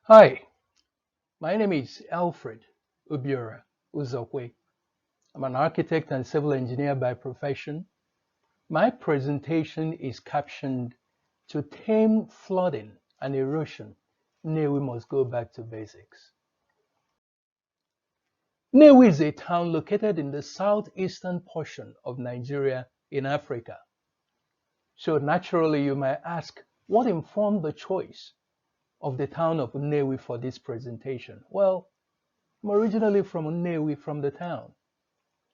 Hi, my name is Alfred Obiora Uzokwe. I'm an architect and civil engineer by profession. My presentation is captioned "To Tame Flooding and Erosion, Nnewi Must Go Back to Basics." Nnewi is a town located in the southeastern portion of Nigeria in Africa. So naturally you might ask, what informed the choice of the town of Nnewi for this presentation? Well, I'm originally from Nnewi, from the town.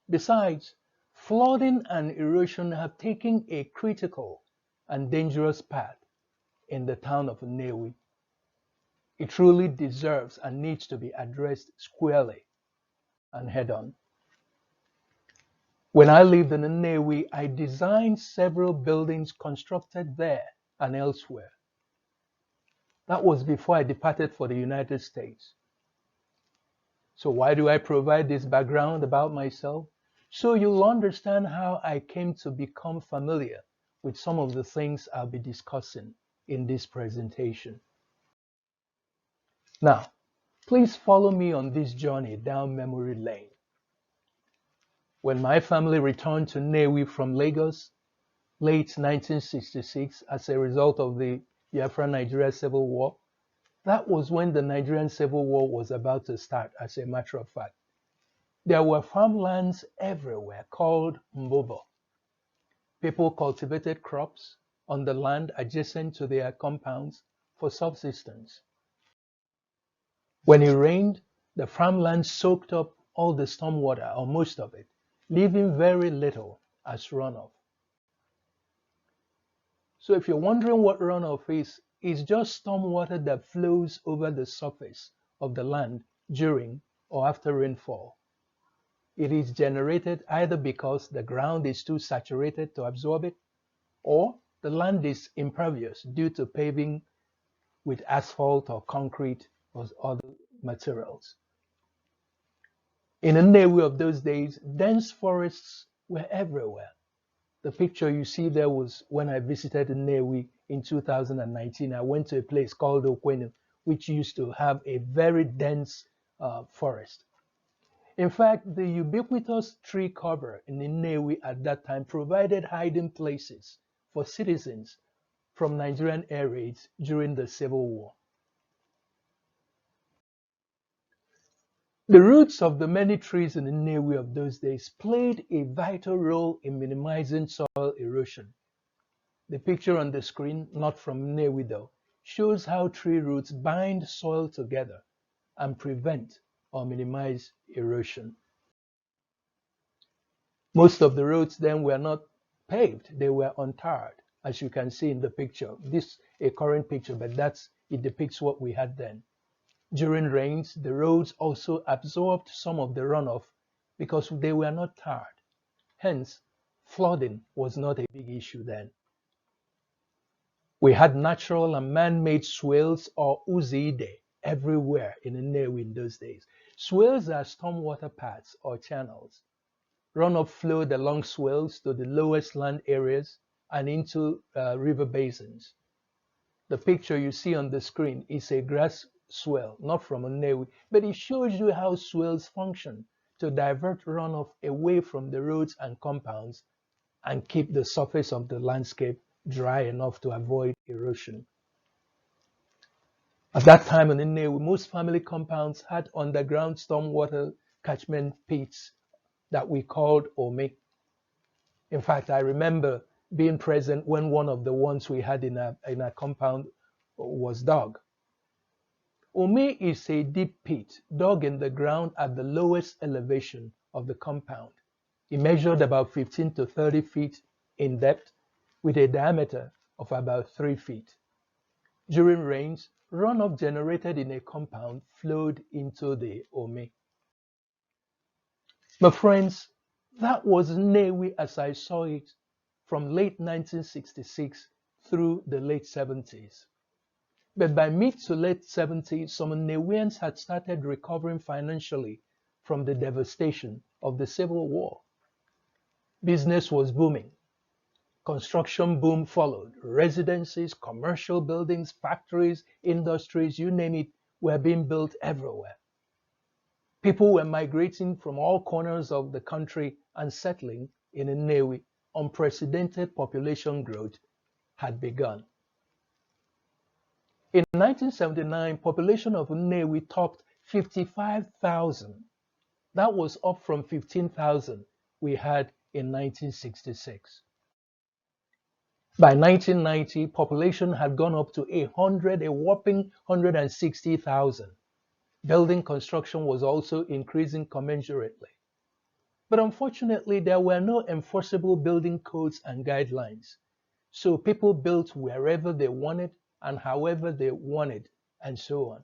Besides, flooding and erosion have taken a critical and dangerous path in the town of Nnewi. It truly deserves and needs to be addressed squarely and head on. When I lived in Nnewi, I designed several buildings constructed there and elsewhere. That was before I departed for the United States. So why do I provide this background about myself? So you'll understand how I came to become familiar with some of the things I'll be discussing in this presentation. Now, please follow me on this journey down memory lane. When my family returned to Nnewi from Lagos, late 1966, as a result of the Biafra-Nigeria Civil War, that was when the Nigerian Civil War was about to start, as a matter of fact. There were farmlands everywhere called mbobo. People cultivated crops on the land adjacent to their compounds for subsistence. When it rained, the farmland soaked up all the stormwater, or most of it, leaving very little as runoff. So if you're wondering what runoff is, it's just stormwater that flows over the surface of the land during or after rainfall. It is generated either because the ground is too saturated to absorb it, or the land is impervious due to paving with asphalt or concrete or other materials. In the Nnewi of those days, dense forests were everywhere. The picture you see there was when I visited Nnewi in 2019. I went to a place called Okwenu, which used to have a very dense forest. In fact, the ubiquitous tree cover in Nnewi at that time provided hiding places for citizens from Nigerian air raids during the Civil War. The roots of the many trees in the Nnewi of those days played a vital role in minimizing soil erosion. The picture on the screen, not from Nnewi though, shows how tree roots bind soil together and prevent or minimize erosion. Most of the roads then were not paved, they were untarred, as you can see in the picture. This is a current picture, but it depicts what we had then. During rains, the roads also absorbed some of the runoff because they were not tarred. Hence, flooding was not a big issue then. We had natural and man-made swales or uzide everywhere in Nnewi in those days. Swales are stormwater paths or channels. Runoff flowed along swales to the lowest land areas and into river basins. The picture you see on the screen is a grass swale, not from Nnewi, but it shows you how swales function to divert runoff away from the roads and compounds and keep the surface of the landscape dry enough to avoid erosion. At that time in Nnewi, most family compounds had underground stormwater catchment pits that we called ome. In fact, I remember being present when one of the ones we had in a compound was dug. Ome is a deep pit dug in the ground at the lowest elevation of the compound. It measured about 15 to 30 feet in depth with a diameter of about 3 feet. During rains, runoff generated in a compound flowed into the ome. My friends, that was Nnewi as I saw it from late 1966 through the late 70s. But by mid to late 70s, some Nnewians had started recovering financially from the devastation of the Civil War. Business was booming. Construction boom followed. Residences, commercial buildings, factories, industries, you name it, were being built everywhere. People were migrating from all corners of the country and settling in Nnewi. Unprecedented population growth had begun. In 1979, population of Nnewi topped 55,000. That was up from 15,000 we had in 1966. By 1990, population had gone up to a whopping 160,000. Building construction was also increasing commensurately. But unfortunately, there were no enforceable building codes and guidelines. So people built wherever they wanted and however they wanted, and so on.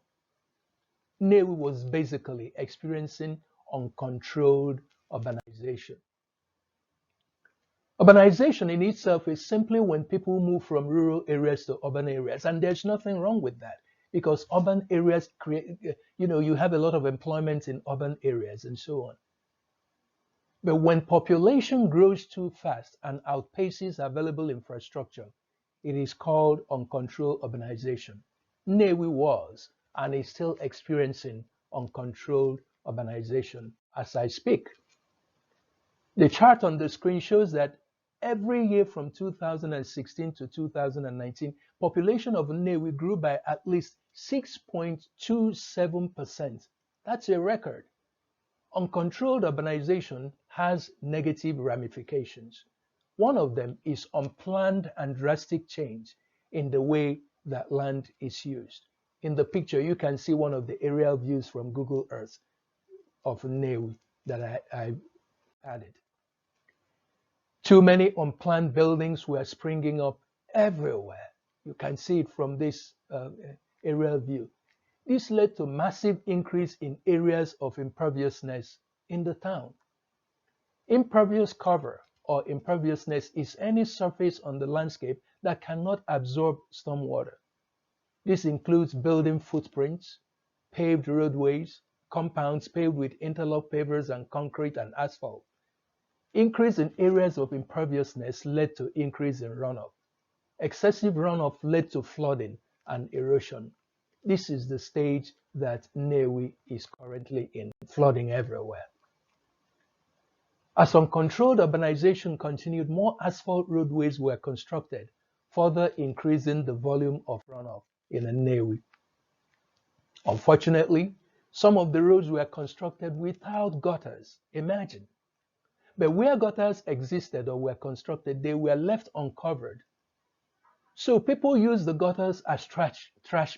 Nnewi was basically experiencing uncontrolled urbanization. Urbanization in itself is simply when people move from rural areas to urban areas, and there's nothing wrong with that because urban areas create, you have a lot of employment in urban areas and so on. But when population grows too fast and outpaces available infrastructure, it is called uncontrolled urbanization. Nnewi was and is still experiencing uncontrolled urbanization as I speak. The chart on the screen shows that every year from 2016 to 2019, population of Nnewi grew by at least 6.27%. That's a record. Uncontrolled urbanization has negative ramifications. One of them is unplanned and drastic change in the way that land is used. In the picture, you can see one of the aerial views from Google Earth of Nnewi that I added. Too many unplanned buildings were springing up everywhere. You can see it from this aerial view. This led to massive increase in areas of imperviousness in the town. Impervious cover or imperviousness is any surface on the landscape that cannot absorb stormwater. This includes building footprints, paved roadways, compounds paved with interlock pavers and concrete and asphalt. Increase in areas of imperviousness led to increase in runoff. Excessive runoff led to flooding and erosion. This is the stage that Nnewi is currently in, flooding everywhere. As uncontrolled urbanization continued, more asphalt roadways were constructed, further increasing the volume of runoff in Nnewi. Unfortunately, some of the roads were constructed without gutters. Imagine. But where gutters existed or were constructed, they were left uncovered. So people used the gutters as trash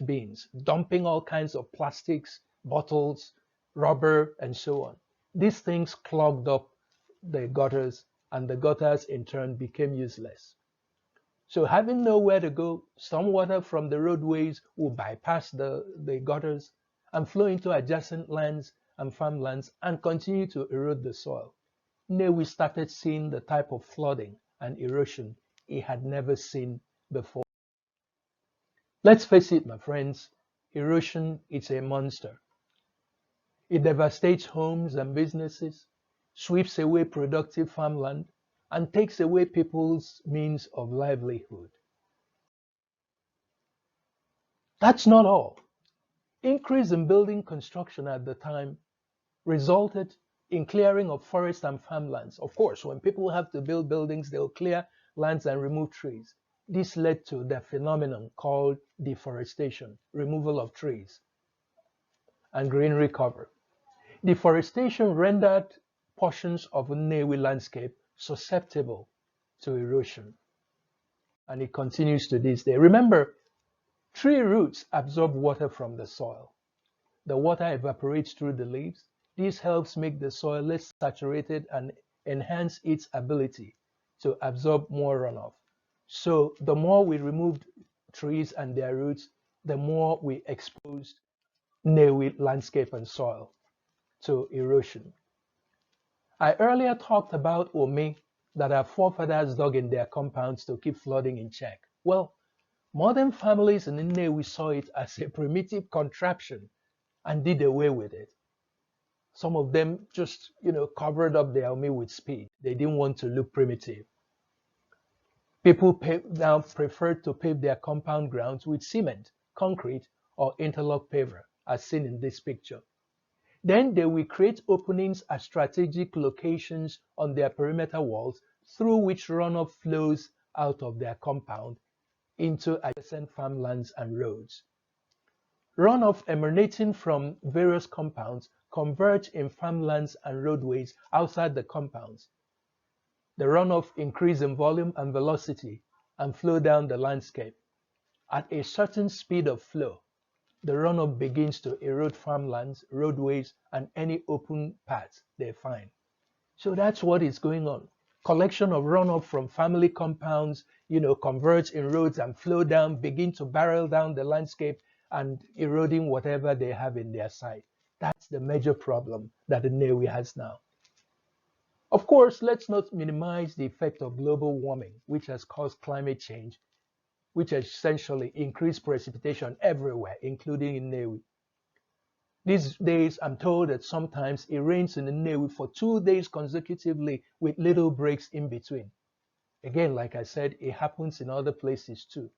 bins, dumping all kinds of plastics, bottles, rubber, and so on. These things clogged up the gutters, and the gutters in turn became useless. So having nowhere to go, stormwater from the roadways will bypass the gutters and flow into adjacent lands and farmlands and continue to erode the soil. Nnewi started seeing the type of flooding and erosion he had never seen before. Let's face it, my friends, erosion is a monster. It devastates homes and businesses, sweeps away productive farmland, and takes away people's means of livelihood. That's not all. Increase in building construction at the time resulted in clearing of forests and farmlands. Of course, when people have to build buildings, they'll clear lands and remove trees. This led to the phenomenon called deforestation, removal of trees and greenery cover. Deforestation rendered portions of Nnewi landscape susceptible to erosion, and it continues to this day. Remember, tree roots absorb water from the soil. The water evaporates through the leaves. This helps make the soil less saturated and enhance its ability to absorb more runoff. So the more we removed trees and their roots, the more we exposed Nnewi landscape and soil to erosion. I earlier talked about Ome, that our forefathers dug in their compounds to keep flooding in check. Well, modern families in Nnewi saw it as a primitive contraption and did away with it. Some of them just, covered up their Ome with speed. They didn't want to look primitive. People now preferred to pave their compound grounds with cement, concrete, or interlock paver as seen in this picture. Then they will create openings at strategic locations on their perimeter walls through which runoff flows out of their compound into adjacent farmlands and roads. Runoff emanating from various compounds converge in farmlands and roadways outside the compounds. The runoff increase in volume and velocity and flow down the landscape. At a certain speed of flow, the runoff begins to erode farmlands, roadways, and any open paths they find. So that's what is going on. Collection of runoff from family compounds, converge in roads and flow down, begin to barrel down the landscape and eroding whatever they have in their sight. That's the major problem that the Nnewi has now. Of course, let's not minimize the effect of global warming, which has caused climate change, which essentially increased precipitation everywhere, including in Nnewi. These days, I'm told that sometimes it rains in the Nnewi for 2 days consecutively with little breaks in between. Again, like I said, it happens in other places too.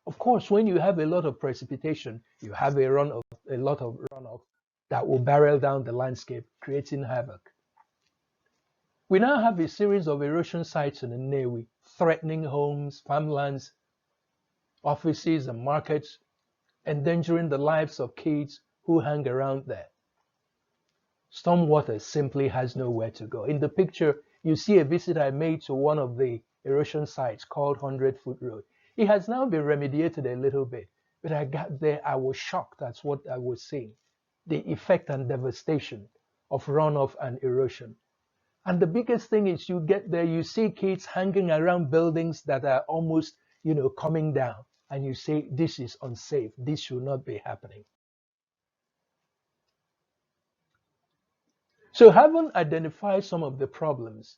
Of course, when you have a lot of precipitation, you have a lot of runoff that will barrel down the landscape, creating havoc. We now have a series of erosion sites in the Nnewi, threatening homes, farmlands, offices, and markets, endangering the lives of kids who hang around there. Stormwater simply has nowhere to go. In the picture, you see a visit I made to one of the erosion sites called 100-Foot Road. It has now been remediated a little bit, but I got there, I was shocked at what I was seeing, the effect and devastation of runoff and erosion. And the biggest thing is you get there, you see kids hanging around buildings that are almost, coming down, and you say, this is unsafe, this should not be happening. So having identified some of the problems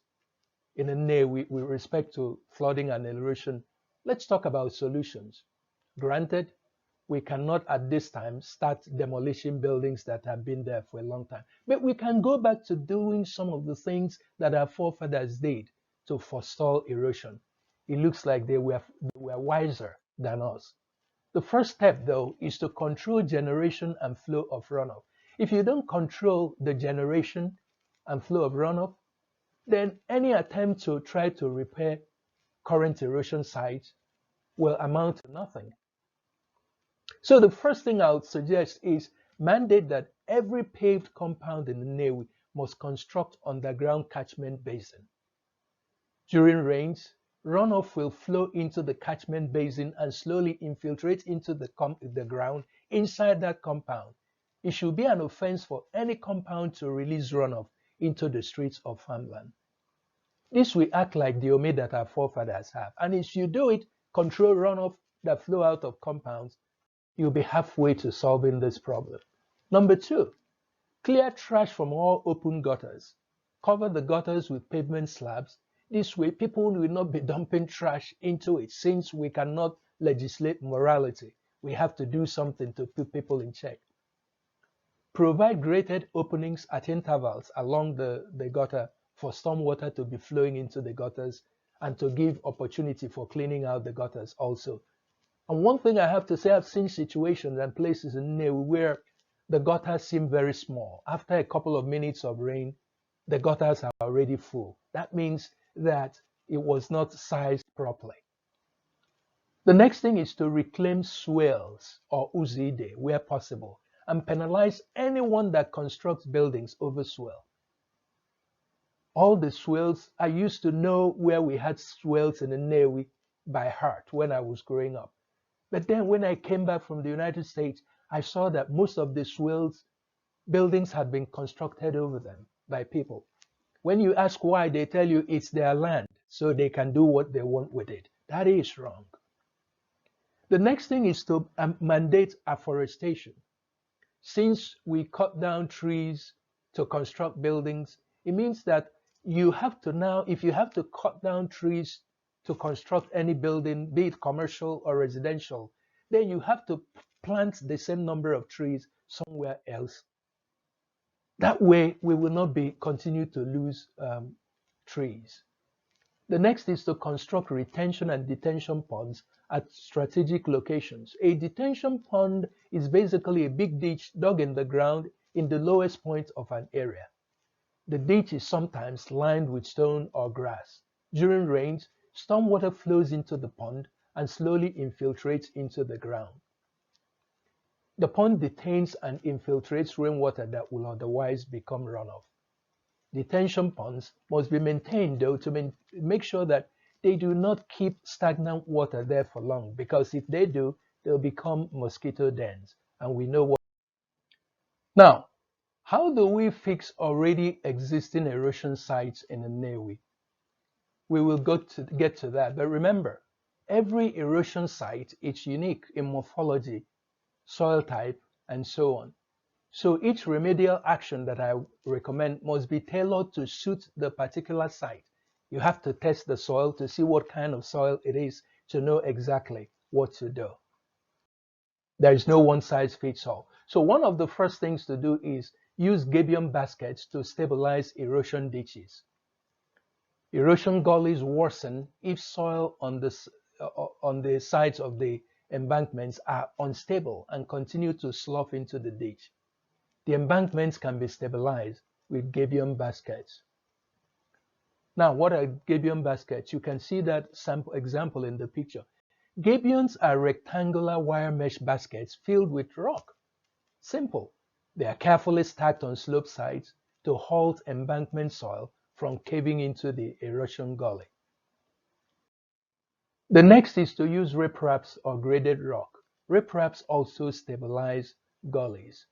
in the Nnewi with respect to flooding and erosion, let's talk about solutions. Granted, we cannot at this time start demolishing buildings that have been there for a long time, but we can go back to doing some of the things that our forefathers did to forestall erosion. It looks like they were wiser than us. The first step, though, is to control generation and flow of runoff. If you don't control the generation and flow of runoff, then any attempt to try to repair current erosion sites will amount to nothing. So the first thing I would suggest is mandate that every paved compound in the Nnewi must construct underground catchment basin. During rains, runoff will flow into the catchment basin and slowly infiltrate into the ground inside that compound. It should be an offense for any compound to release runoff into the streets of farmland. This will act like the Ome that our forefathers have. And if you do it, control runoff that flow out of compounds, you'll be halfway to solving this problem. Number 2, clear trash from all open gutters. Cover the gutters with pavement slabs. This way, people will not be dumping trash into it. Since we cannot legislate morality, we have to do something to put people in check. Provide graded openings at intervals along the gutter for stormwater to be flowing into the gutters and to give opportunity for cleaning out the gutters also. And one thing I have to say, I've seen situations and places in Nnewi where the gutters seem very small. After a couple of minutes of rain, the gutters are already full. That means that it was not sized properly. The next thing is to reclaim swales or uzide where possible and penalize anyone that constructs buildings over swale. All the swales, I used to know where we had swales in the Nnewi by heart when I was growing up. But then when I came back from the United States, I saw that most of the swales, buildings had been constructed over them by people. When you ask why, they tell you it's their land, so they can do what they want with it. That is wrong. The next thing is to mandate afforestation. Since we cut down trees to construct buildings, it means that you have to now, if you have to cut down trees to construct any building, be it commercial or residential, then you have to plant the same number of trees somewhere else. That way, we will not continue to lose trees. The next is to construct retention and detention ponds at strategic locations. A detention pond is basically a big ditch dug in the ground in the lowest point of an area. The ditch is sometimes lined with stone or grass. During rains, stormwater flows into the pond and slowly infiltrates into the ground. The pond detains and infiltrates rainwater that will otherwise become runoff. Detention ponds must be maintained, though, to make sure that they do not keep stagnant water there for long, because if they do, they'll become mosquito dens, and we know what. Now, how do we fix already existing erosion sites in the Nnewi? We will get to that, but remember, every erosion site is unique in morphology, soil type, and so on. So each remedial action that I recommend must be tailored to suit the particular site. You have to test the soil to see what kind of soil it is to know exactly what to do. There is no one size fits all. So one of the first things to do is use gabion baskets to stabilize erosion ditches. Erosion gullies worsen if soil on the sides of the embankments are unstable and continue to slough into the ditch. The embankments can be stabilized with gabion baskets. Now, what are gabion baskets? You can see that sample example in the picture. Gabions are rectangular wire mesh baskets filled with rock. Simple. They are carefully stacked on slope sides to halt embankment soil from caving into the erosion gully. The next is to use ripraps or graded rock. Ripraps also stabilize gullies.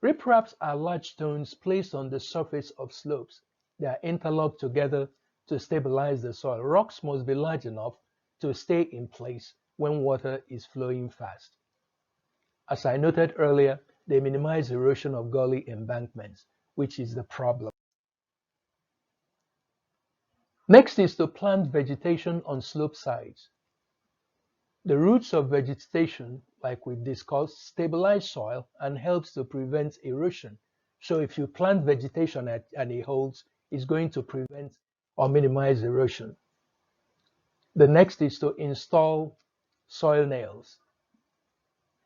Ripraps are large stones placed on the surface of slopes. They are interlocked together to stabilize the soil. Rocks must be large enough to stay in place when water is flowing fast. As I noted earlier, they minimize erosion of gully embankments, which is the problem. Next is to plant vegetation on slope sides. The roots of vegetation, like we discussed, stabilize soil and helps to prevent erosion. So if you plant vegetation and it holds, it's going to prevent or minimize erosion. The next is to install soil nails.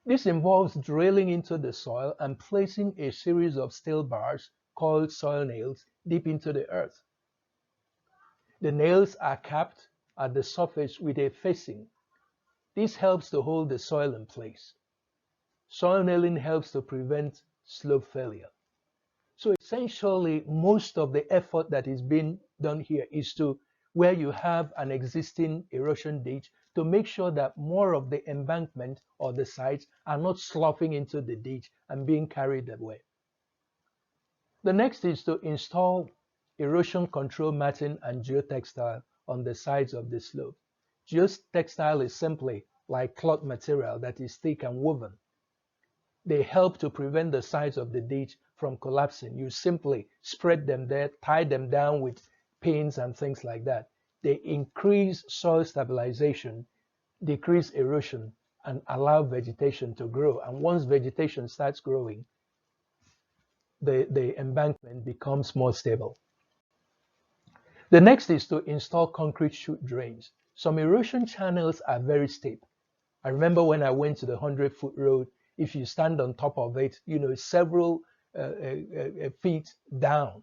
This involves drilling into the soil and placing a series of steel bars called soil nails deep into the earth. The nails are capped at the surface with a facing. This helps to hold the soil in place. Soil nailing helps to prevent slope failure. So essentially, most of the effort that is being done here is to where you have an existing erosion ditch to make sure that more of the embankment or the sides are not sloughing into the ditch and being carried away. The next is to install erosion control matting and geotextile on the sides of the slope. Geotextile is simply like cloth material that is thick and woven. They help to prevent the sides of the ditch from collapsing. You simply spread them there, tie them down with pins and things like that. They increase soil stabilization, decrease erosion, and allow vegetation to grow. And once vegetation starts growing, the embankment becomes more stable. The next is to install concrete chute drains. Some erosion channels are very steep. I remember when I went to the 100-foot road, if you stand on top of it, several feet down.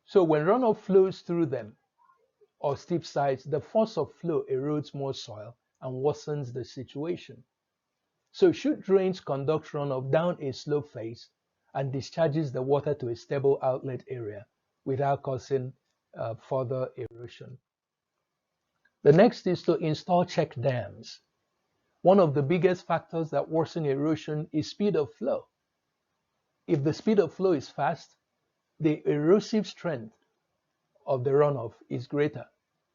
So when runoff flows through them or steep sides, the force of flow erodes more soil and worsens the situation. So chute drains conduct runoff down a slope face and discharges the water to a stable outlet area without causing further erosion. The next is to install check dams. One of the biggest factors that worsen erosion is speed of flow. If the speed of flow is fast, the erosive strength of the runoff is greater.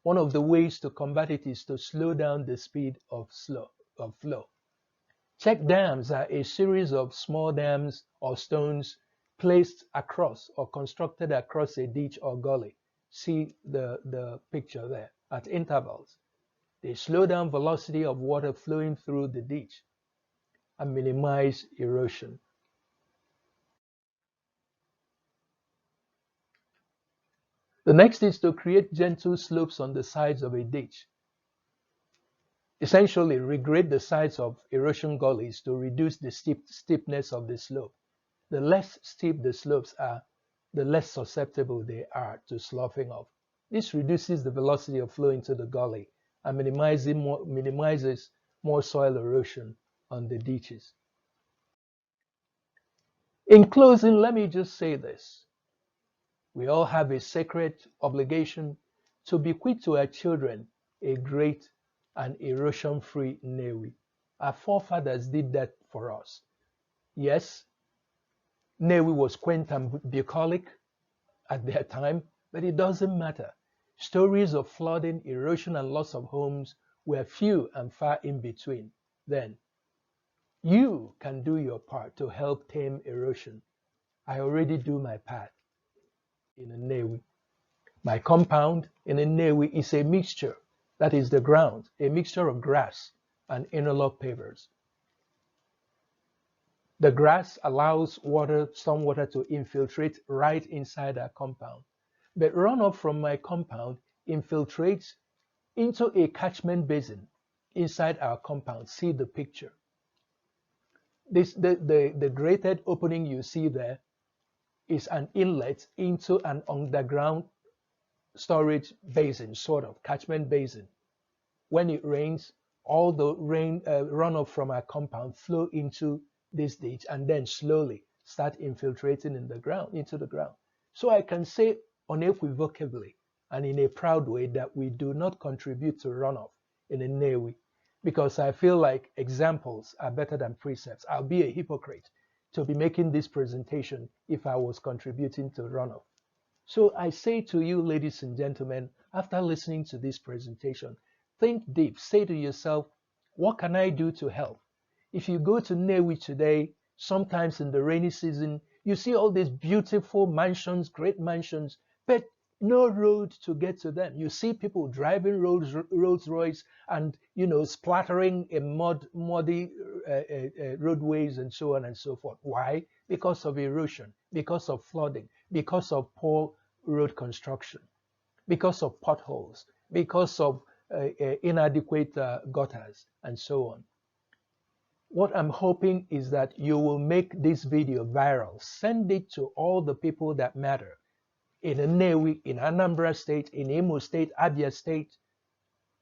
One of the ways to combat it is to slow down the speed of flow. Check dams are a series of small dams or stones placed across or constructed across a ditch or gully. See the picture there at intervals. They slow down velocity of water flowing through the ditch and minimize erosion. The next is to create gentle slopes on the sides of a ditch. Essentially, regrade the sides of erosion gullies to reduce the steepness of the slope. The less steep the slopes are, the less susceptible they are to sloughing off. This reduces the velocity of flow into the gully and minimizes more soil erosion on the ditches. In closing, let me just say this. We all have a sacred obligation to bequeath to our children a great and erosion-free Nnewi. Our forefathers did that for us. Yes, Nnewi was quaint and bucolic at their time, but it doesn't matter. Stories of flooding, erosion, and loss of homes were few and far in between then. You can do your part to help tame erosion. I already do my part in a Nnewi. My compound in a Nnewi is a mixture, that is the ground, a mixture of grass and interlock pavers. The grass allows stormwater to infiltrate right inside our compound. But runoff from my compound infiltrates into a catchment basin inside our compound. See the picture. The grated opening you see there is an inlet into an underground storage basin, sort of catchment basin. When it rains, all the runoff from our compound flow into this ditch and then slowly start infiltrating into the ground. So I can say unequivocally and in a proud way that we do not contribute to runoff in a Nnewi, because I feel like examples are better than precepts. I'll be a hypocrite to be making this presentation if I was contributing to runoff. So I say to you, ladies and gentlemen, after listening to this presentation, think deep, say to yourself, what can I do to help? If you go to Nnewi today, sometimes in the rainy season, you see all these beautiful mansions, great mansions, but no road to get to them. You see people driving Rolls Royce and, splattering in muddy roadways and so on and so forth. Why? Because of erosion, because of flooding, because of poor road construction, because of potholes, because of inadequate gutters, and so on. What I'm hoping is that you will make this video viral. Send it to all the people that matter. In Nnewi, in Anambra State, in Imo State, Abia State,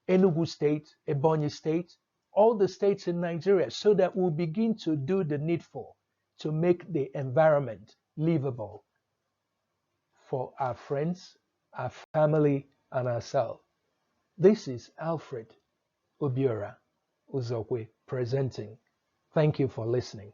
Enugu State, Ebonyi State, all the states in Nigeria, so that we'll begin to do the needful to make the environment livable for our friends, our family, and ourselves. This is Alfred Obiora Uzokwe presenting. Thank you for listening.